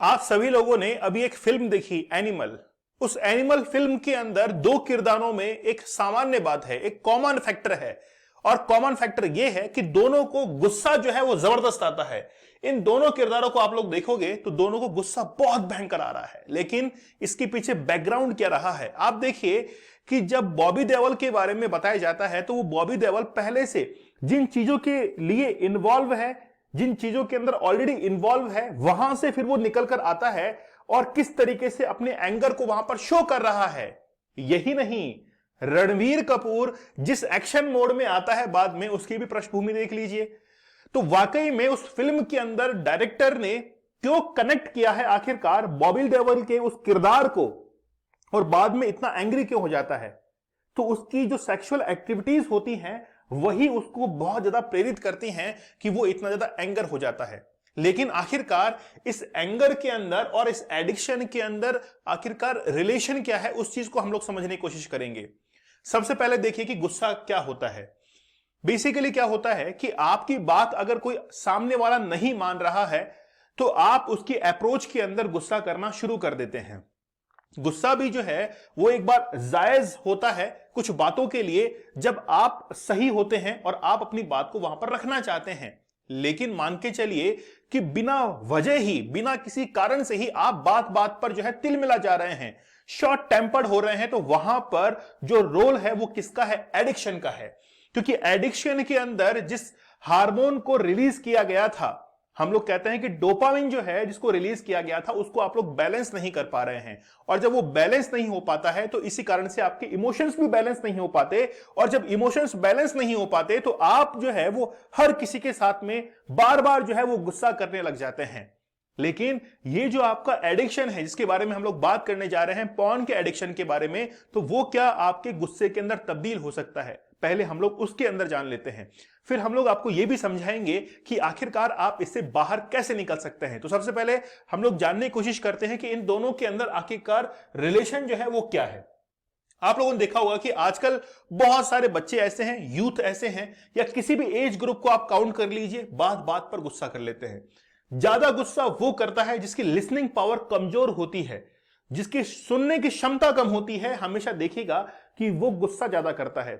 आप सभी लोगों ने अभी एक फिल्म देखी एनिमल। उस एनिमल फिल्म के अंदर दो किरदारों में एक सामान्य बात है, एक कॉमन फैक्टर है। और कॉमन फैक्टर यह है कि दोनों को गुस्सा जो है वो जबरदस्त आता है। इन दोनों किरदारों को आप लोग देखोगे तो दोनों को गुस्सा बहुत भयंकर आ रहा है, लेकिन इसके पीछे बैकग्राउंड क्या रहा है। आप देखिए कि जब बॉबी देओल के बारे में बताया जाता है तो वो बॉबी देओल पहले से जिन चीजों के लिए इन्वॉल्व है, जिन चीजों के अंदर ऑलरेडी इन्वॉल्व है, वहां से फिर वो निकल कर आता है और किस तरीके से अपने एंगर को वहां पर शो कर रहा है। यही नहीं, रणवीर कपूर जिस एक्शन मोड में आता है बाद में, उसकी भी पृष्ठभूमि देख लीजिए। तो वाकई में उस फिल्म के अंदर डायरेक्टर ने क्यों कनेक्ट किया है आखिरकार बॉबी देओल के उस किरदार को, और बाद में इतना एंग्री क्यों हो जाता है। तो उसकी जो सेक्सुअल एक्टिविटीज होती हैं वही उसको बहुत ज्यादा प्रेरित करती हैं कि वो इतना ज्यादा एंगर हो जाता है। लेकिन आखिरकार इस एंगर के अंदर और इस एडिक्शन के अंदर आखिरकार रिलेशन क्या है, उस चीज को हम लोग समझने की कोशिश करेंगे। सबसे पहले देखिए कि गुस्सा क्या होता है। बेसिकली क्या होता है कि आपकी बात अगर कोई सामने वाला नहीं मान रहा है तो आप उसकी अप्रोच के अंदर गुस्सा करना शुरू कर देते हैं। गुस्सा भी जो है वो एक बार जायज होता है कुछ बातों के लिए, जब आप सही होते हैं और आप अपनी बात को वहां पर रखना चाहते हैं। लेकिन मान के चलिए कि बिना वजह ही, बिना किसी कारण से ही आप बात बात पर जो है तिल मिला जा रहे हैं, शॉर्ट टेम्पर्ड हो रहे हैं, तो वहां पर जो रोल है वो किसका है? एडिक्शन का है। क्योंकि एडिक्शन के अंदर जिस हार्मोन को रिलीज किया गया था, हम लोग कहते हैं कि डोपामिन जो है जिसको रिलीज किया गया था, उसको आप लोग बैलेंस नहीं कर पा रहे हैं। और जब वो बैलेंस नहीं हो पाता है तो इसी कारण से आपके इमोशंस भी बैलेंस नहीं हो पाते। और जब इमोशंस बैलेंस नहीं हो पाते तो आप जो है वो हर किसी के साथ में बार बार जो है वो गुस्सा करने लग जाते हैं। लेकिन ये जो आपका एडिक्शन है जिसके बारे में हम लोग बात करने जा रहे हैं, पॉर्न के एडिक्शन के बारे में, तो वो क्या आपके गुस्से के अंदर तब्दील हो सकता है, पहले हम लोग उसके अंदर जान लेते हैं। फिर हम लोग आपको यह भी समझाएंगे कि आखिरकार आप इससे बाहर कैसे निकल सकते हैं। तो सबसे पहले हम लोग जानने की कोशिश करते हैं कि इन दोनों के अंदर आखिरकार रिलेशन जो है वो क्या है। आप लोगों ने देखा होगा कि आजकल बहुत सारे बच्चे ऐसे हैं, यूथ ऐसे हैं, या किसी भी एज ग्रुप को आप काउंट कर लीजिए, बात बात पर गुस्सा कर लेते हैं। ज्यादा गुस्सा वो करता है जिसकी लिसनिंग पावर कमजोर होती है, जिसकी सुनने की क्षमता कम होती है। हमेशा देखिएगा कि वो गुस्सा ज्यादा करता है।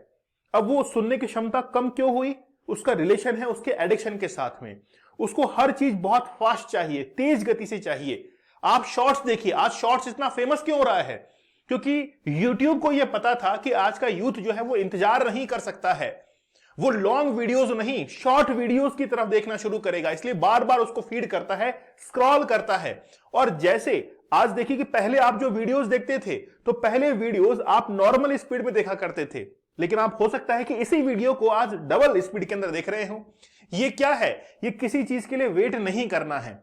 अब वो सुनने की क्षमता कम क्यों हुई? उसका रिलेशन है उसके एडिक्शन के साथ में। उसको हर चीज बहुत फास्ट चाहिए, तेज गति से चाहिए। आप शॉर्ट्स देखिए, आज शॉर्ट्स इतना फेमस क्यों हो रहा है? क्योंकि YouTube को यह पता था कि आज का यूथ जो है वो इंतजार नहीं कर सकता है, वो लॉन्ग वीडियोस नहीं, शॉर्ट वीडियोस की तरफ देखना शुरू करेगा। इसलिए बार बार उसको फीड करता है, स्क्रॉल करता है। और जैसे आज देखिए कि पहले आप जो वीडियोस देखते थे, तो पहले वीडियोस आप नॉर्मल स्पीड में देखा करते थे, लेकिन आप हो सकता है कि इसी वीडियो को आज डबल स्पीड के अंदर देख रहे हो। ये क्या है? ये किसी चीज के लिए वेट नहीं करना है।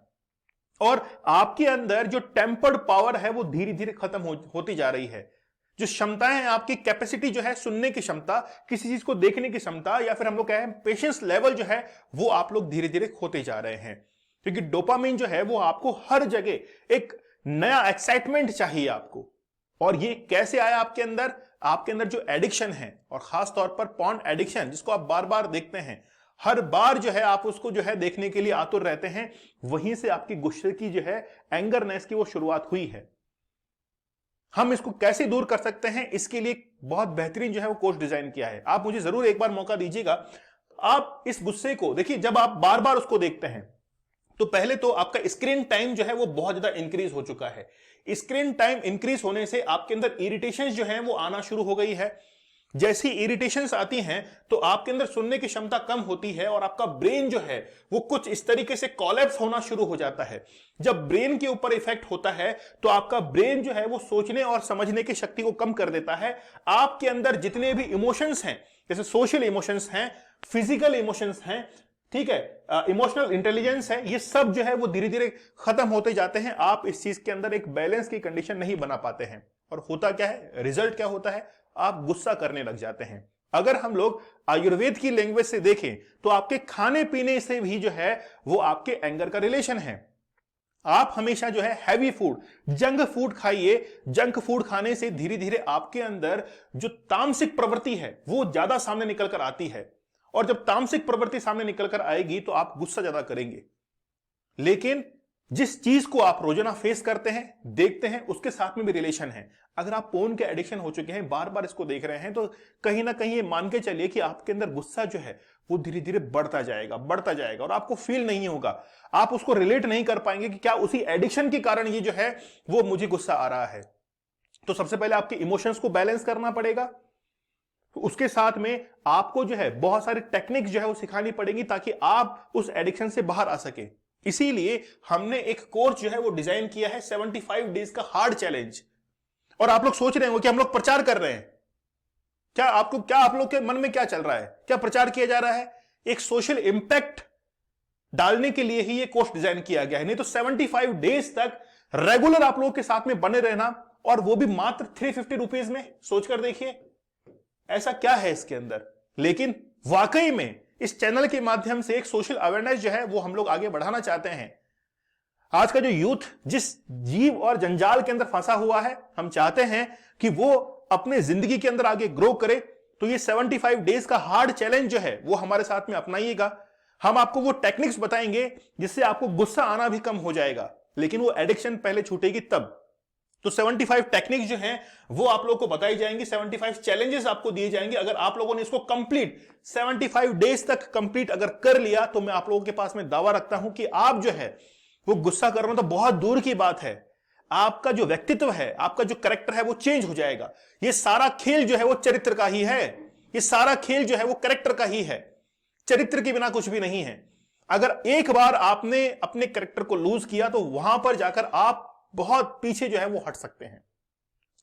और आपके अंदर जो टेम्पर्ड पावर है वो धीरे धीरे खत्म होती जा रही है। जो क्षमताएं हैं, आपकी कैपेसिटी जो है, सुनने की क्षमता, किसी चीज को देखने की क्षमता, या फिर हम लोग कहें पेशेंस लेवल जो है, वो आप लोग धीरे धीरे खोते जा रहे हैं। क्योंकि डोपामिन जो है वो आपको हर जगह एक नया एक्साइटमेंट चाहिए आपको। और ये कैसे आया आपके अंदर? आपके अंदर जो एडिक्शन है, और खास तौर पर पॉर्न एडिक्शन जिसको आप बार बार देखते हैं, हर बार जो है आप उसको जो है देखने के लिए आतुर रहते हैं, वहीं से आपकी गुस्से की जो है, एंगरनेस की वो शुरुआत हुई है। हम इसको कैसे दूर कर सकते हैं, इसके लिए बहुत बेहतरीन जो है वो कोर्स डिजाइन किया है। आप मुझे जरूर एक बार मौका दीजिएगा। आप इस गुस्से को देखिए, जब आप बार बार उसको देखते हैं तो पहले तो आपका स्क्रीन टाइम जो है वो बहुत ज्यादा इंक्रीज हो चुका है। स्क्रीन टाइम इंक्रीज होने से आपके अंदर इरिटेशंस जो है वो आना शुरू हो गई है। जैसी इरिटेशंस आती हैं तो आपके अंदर सुनने की क्षमता कम होती है और आपका ब्रेन जो है वो कुछ इस तरीके से कोलैप्स होना शुरू हो जाता है। जब ब्रेन के ऊपर इफेक्ट होता है तो आपका ब्रेन जो है वो सोचने और समझने की शक्ति को कम कर देता है। आपके अंदर जितने भी इमोशंस हैं, जैसे सोशल इमोशंस हैं, फिजिकल इमोशंस हैं, ठीक है, इमोशनल इंटेलिजेंस है, ये सब जो है वो धीरे धीरे खत्म होते जाते हैं। आप इस चीज के अंदर एक बैलेंस की कंडीशन नहीं बना पाते हैं। और होता क्या है, रिजल्ट क्या होता है? आप गुस्सा करने लग जाते हैं। अगर हम लोग आयुर्वेद की लैंग्वेज से देखें तो आपके खाने पीने से भी जो है वो आपके एंगर का रिलेशन है। आप हमेशा जो है हैवी फूड, जंक फूड खाइए। जंक फूड खाने से धीरे धीरे आपके अंदर जो तामसिक प्रवृत्ति है वो ज्यादा सामने निकल कर आती है। और जब तामसिक प्रवृत्ति सामने निकल कर आएगी तो आप गुस्सा ज्यादा करेंगे। लेकिन जिस चीज को आप रोजाना फेस करते हैं, देखते हैं, उसके साथ में भी रिलेशन है। अगर आप पोर्न के एडिक्शन हो चुके हैं, बार बार इसको देख रहे हैं, तो कहीं ना कहीं ये मान के चलिए कि आपके अंदर गुस्सा जो है वो धीरे धीरे बढ़ता जाएगा और आपको फील नहीं होगा, आप उसको रिलेट नहीं कर पाएंगे कि क्या उसी एडिक्शन के कारण ये जो है वो मुझे गुस्सा आ रहा है। तो सबसे पहले आपके इमोशंस को बैलेंस करना पड़ेगा। तो उसके साथ में आपको जो है बहुत सारी टेक्निक जो है वो सिखानी पड़ेगी ताकि आप उस एडिक्शन से बाहर आ सके। इसीलिए हमने एक कोर्स जो है वो डिजाइन किया है 75 डेज का हार्ड चैलेंज। और आप लोग सोच रहे हो कि हम लोग प्रचार कर रहे हैं, क्या आप लोग के मन में क्या चल रहा है, क्या प्रचार किया जा रहा है? एक सोशल इंपैक्ट डालने के लिए ही ये कोर्स डिजाइन किया गया है। नहीं तो 75 डेज तक रेगुलर आप लोगों के साथ में बने रहना, और वो भी मात्र 350 रुपीज में। सोचकर देखिए ऐसा क्या है इसके अंदर। लेकिन वाकई में इस चैनल के माध्यम से एक सोशल अवेयरनेस जो है वो हम लोग आगे बढ़ाना चाहते हैं। आज का जो यूथ जिस जीव और जंजाल के अंदर फंसा हुआ है, हम चाहते हैं कि वो अपने जिंदगी के अंदर आगे ग्रो करे। तो ये 75 डेज का हार्ड चैलेंज जो है वो हमारे साथ में अपनाइएगा। हम आपको वो टेक्निक्स बताएंगे जिससे आपको गुस्सा आना भी कम हो जाएगा, लेकिन वो एडिक्शन पहले छूटेगी तब। तो 75 टेक्निक्स जो हैं वो आप लोगों को बताई जाएंगी, 75 चैलेंजेस आपको दिए जाएंगे। अगर आप लोगों ने इसको कंप्लीट 75 डेज तक कंप्लीट अगर कर लिया, तो मैं आप लोगों के पास में दावा रखता हूं कि आप जो है वो गुस्सा करना तो बहुत दूर की बात है, आपका जो व्यक्तित्व है, आपका जो कैरेक्टर है वो चेंज हो जाएगा। ये सारा खेल जो है वो चरित्र का ही है, ये सारा खेल जो है वो कैरेक्टर का ही है, चरित्र के बिना कुछ भी नहीं है। अगर एक बार आपने अपने कैरेक्टर को लूज किया तो वहां पर जाकर आप बहुत पीछे जो है वो हट सकते हैं।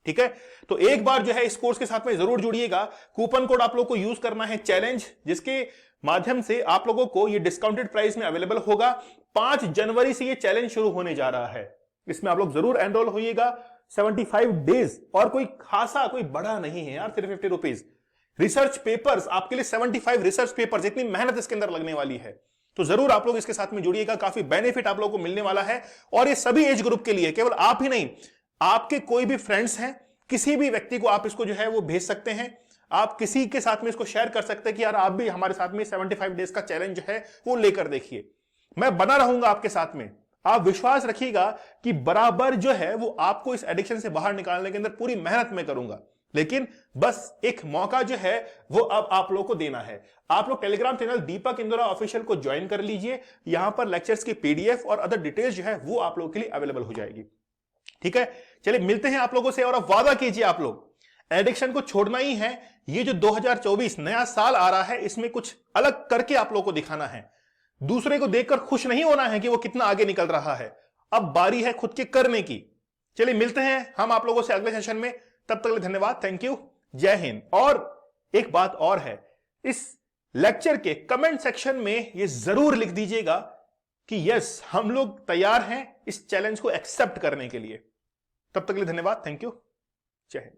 ठीक है, तो एक बार जो है इस कोर्स के साथ में जरूर जुड़िएगा। कूपन कोड आप लोग को यूज करना है चैलेंज, जिसके माध्यम से आप लोगों को ये डिस्काउंटेड प्राइस में अवेलेबल होगा। 5 जनवरी से ये चैलेंज शुरू होने जा रहा है, इसमें आप लोग जरूर एनरोल होइएगा। 75 डेज और कोई खासा कोई बड़ा नहीं है यार, 350 रुपीज। रिसर्च पेपर्स आपके लिए 75 रिसर्च पेपर्स, इतनी मेहनत इसके अंदर लगने वाली है। तो जरूर आप लोग इसके साथ में जुड़िएगा, काफी बेनिफिट आप लोगों को मिलने वाला है। और ये सभी एज ग्रुप के लिए, केवल आप ही नहीं, आपके कोई भी फ्रेंड्स हैं, किसी भी व्यक्ति को आप इसको जो है वो भेज सकते हैं। आप किसी के साथ में इसको शेयर कर सकते हैं कि यार आप भी हमारे साथ में 75 डेज का चैलेंज जो है वो लेकर देखिए। मैं बना रहूंगा आपके साथ में, आप विश्वास रखिएगा कि बराबर जो है वो आपको इस एडिक्शन से बाहर निकालने के अंदर पूरी मेहनत में करूंगा। लेकिन बस एक मौका जो है वो अब आप लोगों को देना है। आप लोग टेलीग्राम चैनल दीपक इंदौरा ऑफिशियल को ज्वाइन कर लीजिए, यहां पर लेक्चर्स की पीडीएफ और अदर डिटेल्स जो है वो आप लोगों के लिए अवेलेबल हो जाएगी। ठीक है, चलिए मिलते हैं आप लोगों से। और अब वादा कीजिए आप लोग, एडिक्शन को छोड़ना ही है। ये जो 2024 नया साल आ रहा है, इसमें कुछ अलग करके आप लोगों को दिखाना है। दूसरे को देखकर खुश नहीं होना है कि वो कितना आगे निकल रहा है, अब बारी है खुद के करने की। चलिए मिलते हैं हम आप लोगों से अगले सेशन में, तब तक के लिए धन्यवाद, थैंक यू, जय हिंद। और एक बात और है, इस लेक्चर के कमेंट सेक्शन में ये जरूर लिख दीजिएगा कि यस, हम लोग तैयार हैं इस चैलेंज को एक्सेप्ट करने के लिए। तब तक के लिए धन्यवाद, थैंक यू, जय हिंद।